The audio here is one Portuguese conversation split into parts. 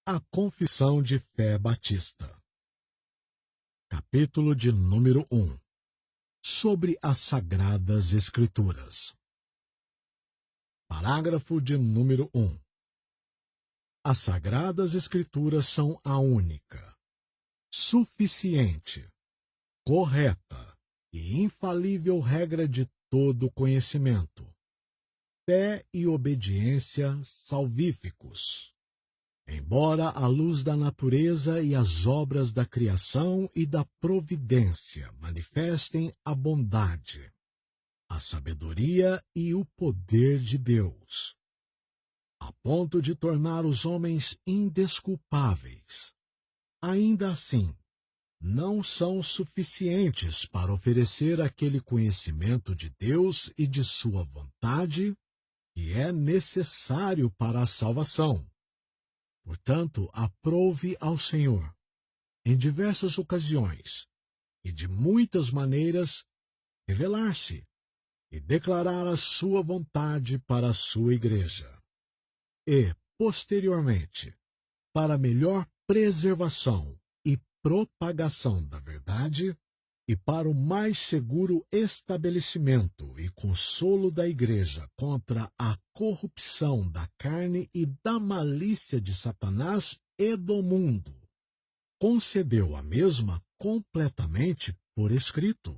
A Confissão de Fé Batista. Capítulo de número 1. Sobre as Sagradas Escrituras. Parágrafo de número 1. As Sagradas Escrituras são a única, suficiente, correta e infalível regra de todo conhecimento, fé e obediência salvíficos. Embora a luz da natureza e as obras da criação e da providência manifestem a bondade, a sabedoria e o poder de Deus, a ponto de tornar os homens indesculpáveis, ainda assim, não são suficientes para oferecer aquele conhecimento de Deus e de sua vontade que é necessário para a salvação. Portanto, aprove ao Senhor, em diversas ocasiões e de muitas maneiras, revelar-se e declarar a sua vontade para a sua igreja. E, posteriormente, para melhor preservação e propagação da verdade e para o mais seguro estabelecimento e consolo da igreja contra a corrupção da carne e da malícia de Satanás e do mundo, concedeu a mesma completamente por escrito,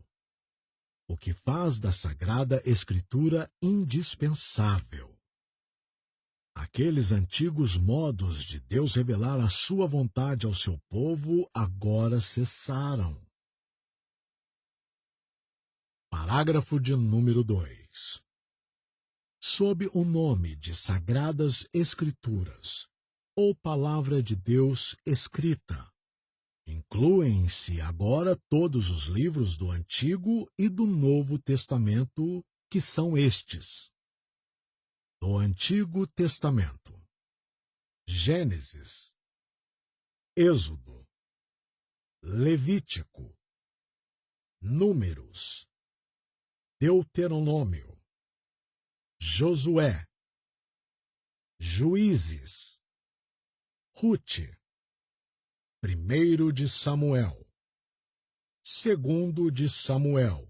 o que faz da Sagrada Escritura indispensável. Aqueles antigos modos de Deus revelar a sua vontade ao seu povo agora cessaram. Parágrafo de número 2. Sob o nome de Sagradas Escrituras, ou Palavra de Deus escrita, incluem-se agora todos os livros do Antigo e do Novo Testamento, que são estes. Do Antigo Testamento: Gênesis, Êxodo, Levítico, Números, Deuteronômio, Josué, Juízes, Rute, 1 de Samuel, 2 de Samuel,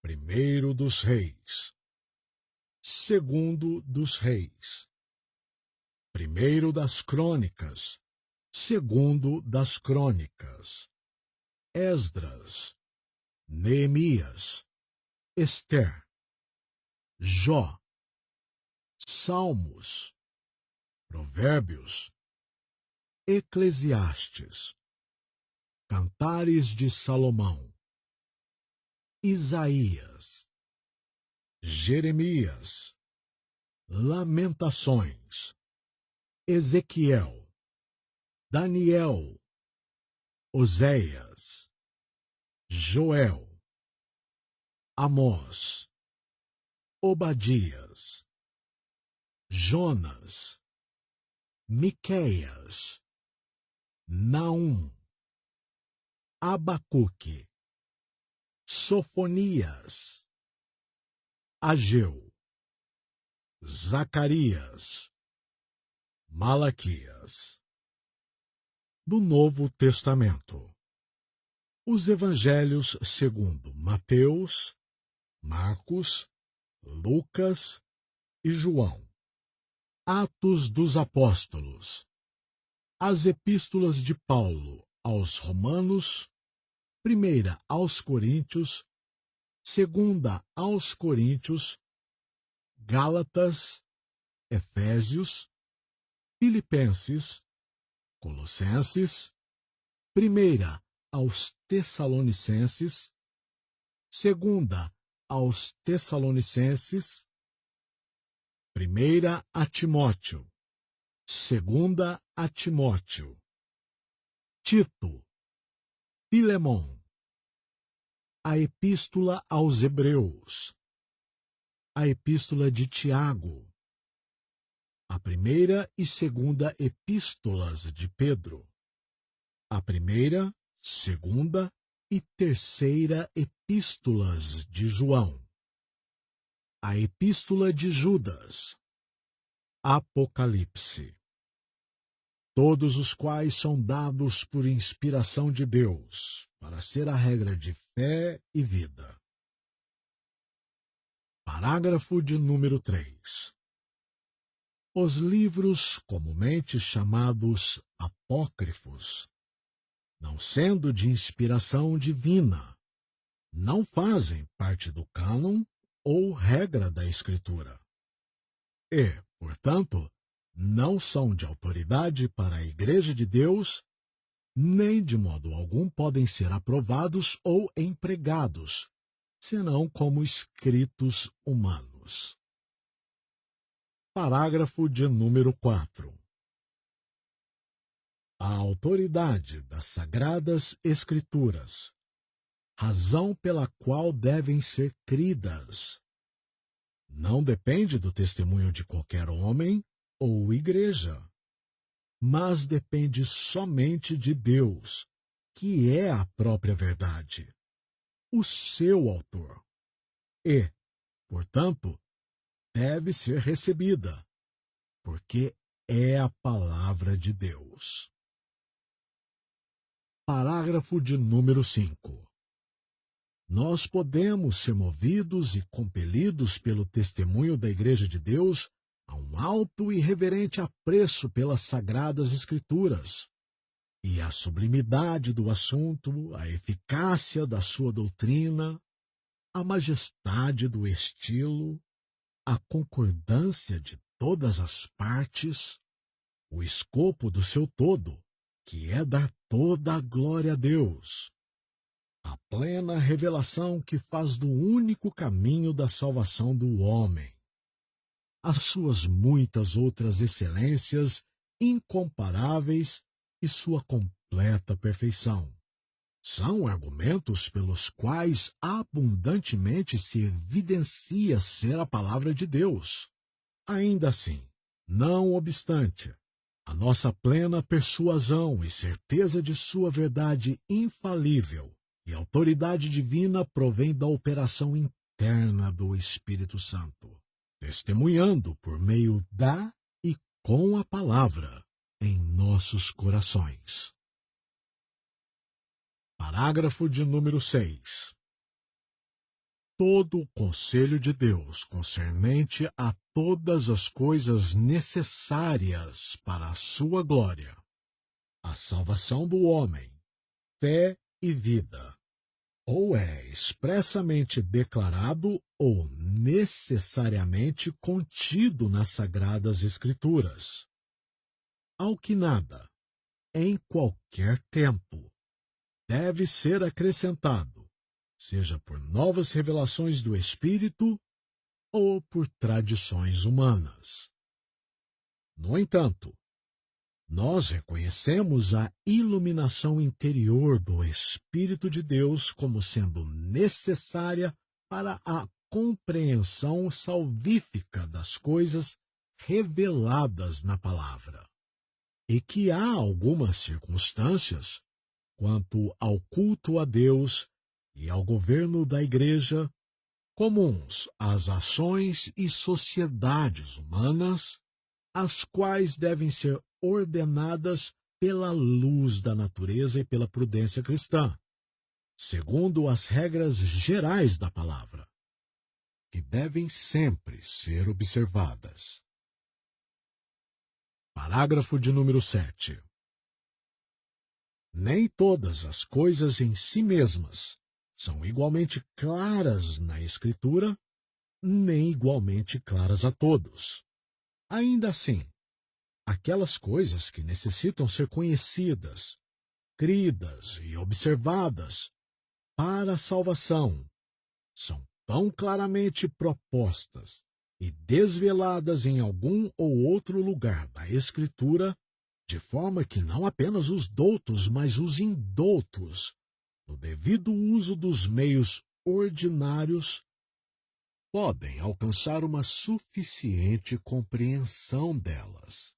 1 dos Reis, 2 dos Reis, 1 das Crônicas, 2 das Crônicas, Esdras, Neemias, Ester, Jó, Salmos, Provérbios, Eclesiastes, Cantares de Salomão, Isaías, Jeremias, Lamentações, Ezequiel, Daniel, Oséias, Joel, Amós, Obadias, Jonas, Miqueias, Naum, Abacuque, Sofonias, Ageu, Zacarias, Malaquias. Do Novo Testamento: os Evangelhos segundo Mateus, Marcos, Lucas e João, Atos dos Apóstolos, as Epístolas de Paulo aos Romanos, 1 aos Coríntios, 2 aos Coríntios, Gálatas, Efésios, Filipenses, Colossenses, 1 aos Tessalonicenses, 2 aos Tessalonicenses, 1 a Timóteo, 2 a Timóteo, Tito, Filemão, a Epístola aos Hebreus, a Epístola de Tiago, a 1ª e 2ª Epístolas de Pedro, a 1ª, 2ª e 3ª Epístolas de João, a Epístola de Judas, Apocalipse. todos os quais são dados por inspiração de Deus, para ser a regra de fé e vida. Parágrafo de número 3. Os livros comumente chamados apócrifos, não sendo de inspiração divina, não fazem parte do cânon ou regra da Escritura e, portanto, não são de autoridade para a Igreja de Deus, nem de modo algum podem ser aprovados ou empregados, senão como escritos humanos. Parágrafo de número 4. A autoridade das Sagradas Escrituras, razão pela qual devem ser cridas, não depende do testemunho de qualquer homem ou igreja, mas depende somente de Deus, que é a própria verdade, o seu autor, e, portanto, deve ser recebida, porque é a palavra de Deus. Parágrafo de número 5. Nós podemos ser movidos e compelidos pelo testemunho da Igreja de Deus a um alto e reverente apreço pelas Sagradas Escrituras, e a sublimidade do assunto, a eficácia da sua doutrina, a majestade do estilo, a concordância de todas as partes, o escopo do seu todo, que é dar toda a glória a Deus, a plena revelação que faz do único caminho da salvação do homem, as suas muitas outras excelências incomparáveis e sua completa perfeição. São argumentos pelos quais abundantemente se evidencia ser a palavra de Deus. Ainda assim, não obstante, a nossa plena persuasão e certeza de sua verdade infalível e autoridade divina provém da operação interna do Espírito Santo, testemunhando por meio da e com a palavra em nossos corações. Parágrafo de número 6. Todo o conselho de Deus concernente a todas as coisas necessárias para a sua glória, a salvação do homem, fé e vida, ou é expressamente declarado ou necessariamente contido nas Sagradas Escrituras. Ao que nada, em qualquer tempo, deve ser acrescentado, seja por novas revelações do Espírito ou por tradições humanas. No entanto, nós reconhecemos a iluminação interior do Espírito de Deus como sendo necessária para a compreensão salvífica das coisas reveladas na palavra, e que há algumas circunstâncias, quanto ao culto a Deus e ao governo da Igreja, comuns às ações e sociedades humanas, as quais devem ser ordenadas pela luz da natureza e pela prudência cristã, segundo as regras gerais da palavra, que devem sempre ser observadas. Parágrafo de número 7. Nem todas as coisas em si mesmas são igualmente claras na Escritura, nem igualmente claras a todos. Ainda assim, aquelas coisas que necessitam ser conhecidas, cridas e observadas para a salvação são tão claramente propostas e desveladas em algum ou outro lugar da Escritura, de forma que não apenas os doutos, mas os indoutos, no devido uso dos meios ordinários, podem alcançar uma suficiente compreensão delas.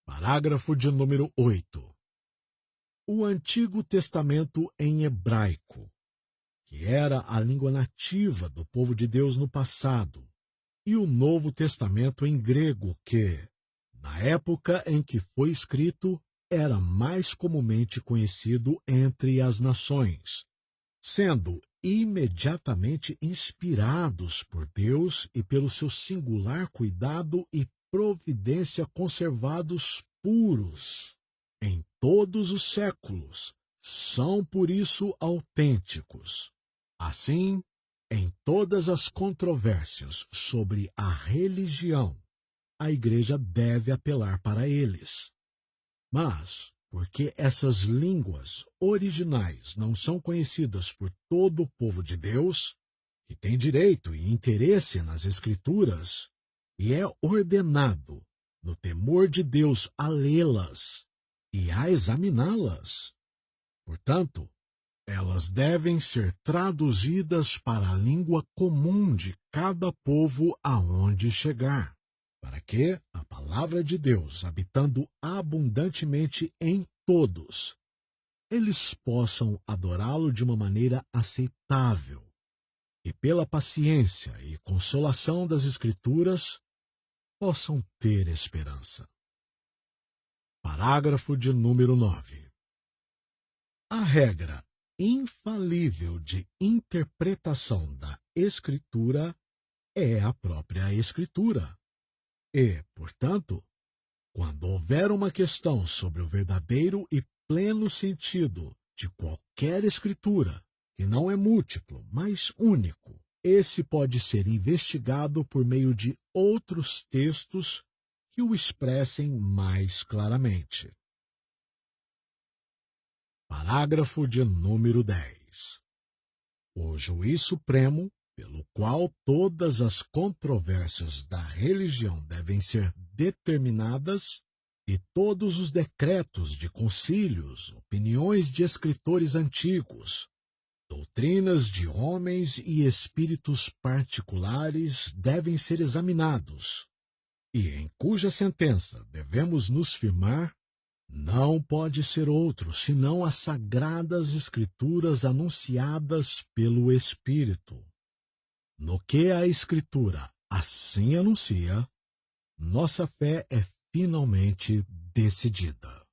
Parágrafo de número 8. O Antigo Testamento em hebraico, que era a língua nativa do povo de Deus no passado, e o Novo Testamento em grego, que, Na época em que foi escrito, era mais comumente conhecido entre as nações, sendo imediatamente inspirados por Deus e pelo seu singular cuidado e providência conservados puros em todos os séculos, são por isso autênticos. Assim, em todas as controvérsias sobre a religião, a Igreja deve apelar para eles. Mas, porque essas línguas originais não são conhecidas por todo o povo de Deus, que tem direito e interesse nas Escrituras, e é ordenado, no temor de Deus, a lê-las e a examiná-las. Portanto, elas devem ser traduzidas para a língua comum de cada povo aonde chegar, para que a palavra de Deus, habitando abundantemente em todos, eles possam adorá-lo de uma maneira aceitável e, pela paciência e consolação das Escrituras, possam ter esperança. Parágrafo de número 9. A regra infalível de interpretação da Escritura é a própria Escritura. E, portanto, quando houver uma questão sobre o verdadeiro e pleno sentido de qualquer Escritura, que não é múltiplo, mas único, esse pode ser investigado por meio de outros textos que o expressem mais claramente. Parágrafo de número 10. O juiz supremo, pelo qual todas as controvérsias da religião devem ser determinadas, e todos os decretos de concílios, opiniões de escritores antigos, doutrinas de homens e espíritos particulares devem ser examinados, e em cuja sentença devemos nos firmar, não pode ser outro senão as sagradas Escrituras anunciadas pelo Espírito. No que a Escritura assim anuncia, nossa fé é finalmente decidida.